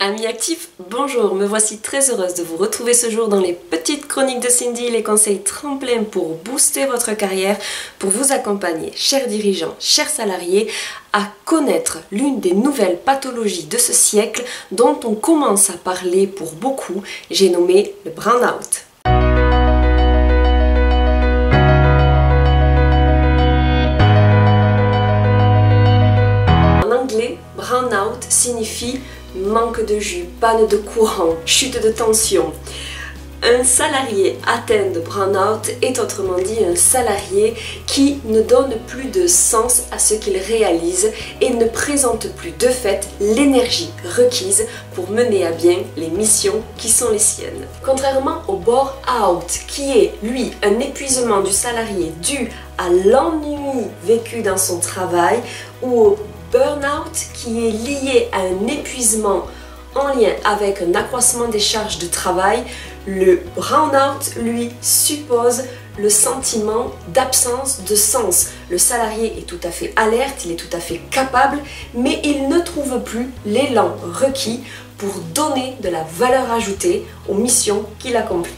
Amis actifs, bonjour, me voici très heureuse de vous retrouver ce jour dans les petites chroniques de Cindy, les conseils tremplins pour booster votre carrière, pour vous accompagner, chers dirigeants, chers salariés, à connaître l'une des nouvelles pathologies de ce siècle dont on commence à parler pour beaucoup, j'ai nommé le burn-out. En anglais, burn-out signifie manque de jus, panne de courant, chute de tension. Un salarié atteint de burn-out est autrement dit un salarié qui ne donne plus de sens à ce qu'il réalise et ne présente plus de fait l'énergie requise pour mener à bien les missions qui sont les siennes. Contrairement au bore-out qui est lui un épuisement du salarié dû à l'ennui vécu dans son travail ou au burn-out qui est lié à un épuisement en lien avec un accroissement des charges de travail, le burn-out, lui, suppose le sentiment d'absence de sens. Le salarié est tout à fait alerte, il est tout à fait capable, mais il ne trouve plus l'élan requis pour donner de la valeur ajoutée aux missions qu'il accomplit.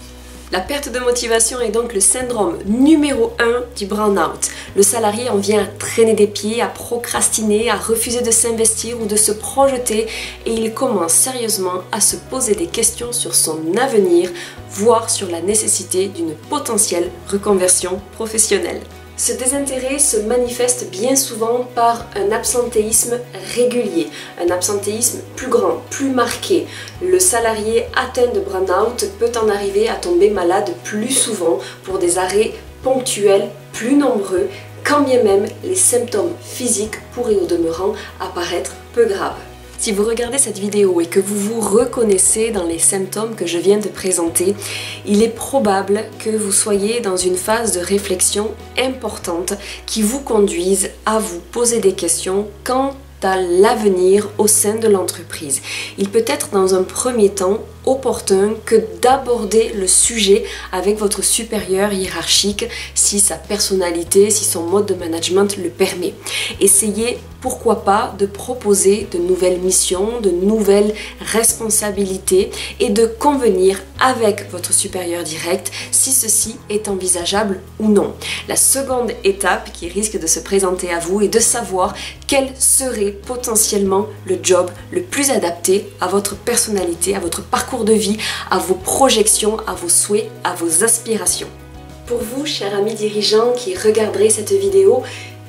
La perte de motivation est donc le syndrome numéro 1 du burn-out. Le salarié en vient à traîner des pieds, à procrastiner, à refuser de s'investir ou de se projeter et il commence sérieusement à se poser des questions sur son avenir, voire sur la nécessité d'une potentielle reconversion professionnelle. Ce désintérêt se manifeste bien souvent par un absentéisme régulier, un absentéisme plus grand, plus marqué. Le salarié atteint de burn-out peut en arriver à tomber malade plus souvent pour des arrêts ponctuels plus nombreux, quand bien même les symptômes physiques pourraient au demeurant apparaître peu graves. Si vous regardez cette vidéo et que vous vous reconnaissez dans les symptômes que je viens de présenter, il est probable que vous soyez dans une phase de réflexion importante qui vous conduise à vous poser des questions quant à l'avenir au sein de l'entreprise. Il peut être dans un premier temps opportun que d'aborder le sujet avec votre supérieur hiérarchique si sa personnalité, si son mode de management le permet. Essayez pourquoi pas de proposer de nouvelles missions, de nouvelles responsabilités et de convenir avec votre supérieur direct si ceci est envisageable ou non. La seconde étape qui risque de se présenter à vous est de savoir quel serait potentiellement le job le plus adapté à votre personnalité, à votre parcours de vie, à vos projections, à vos souhaits, à vos aspirations. Pour vous, chers amis dirigeants qui regarderez cette vidéo,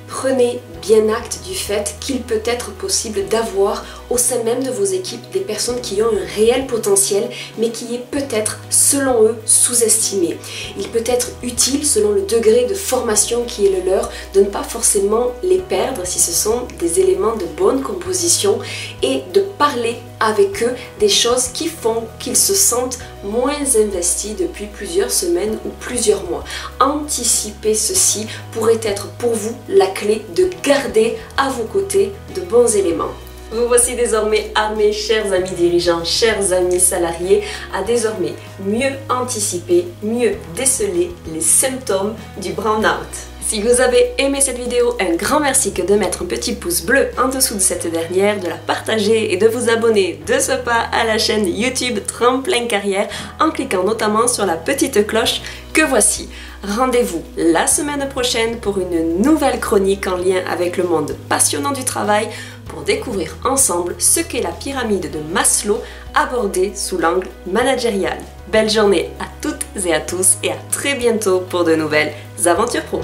prenez bien acte du fait qu'il peut être possible d'avoir au sein même de vos équipes des personnes qui ont un réel potentiel mais qui est peut-être, selon eux, sous-estimé. Il peut être utile, selon le degré de formation qui est le leur, de ne pas forcément les perdre si ce sont des éléments de bonne composition et de parler avec eux des choses qui font qu'ils se sentent moins investis depuis plusieurs semaines ou plusieurs mois. Anticiper ceci pourrait être pour vous la clé de garder à vos côtés de bons éléments. Vous voici désormais armés, chers amis dirigeants, chers amis salariés, à désormais mieux anticiper, mieux déceler les symptômes du burn-out. Si vous avez aimé cette vidéo, un grand merci que de mettre un petit pouce bleu en dessous de cette dernière, de la partager et de vous abonner de ce pas à la chaîne YouTube Tremplin Carrière en cliquant notamment sur la petite cloche que voici. Rendez-vous la semaine prochaine pour une nouvelle chronique en lien avec le monde passionnant du travail pour découvrir ensemble ce qu'est la pyramide de Maslow abordée sous l'angle managérial. Belle journée à toutes et à tous et à très bientôt pour de nouvelles aventures pro.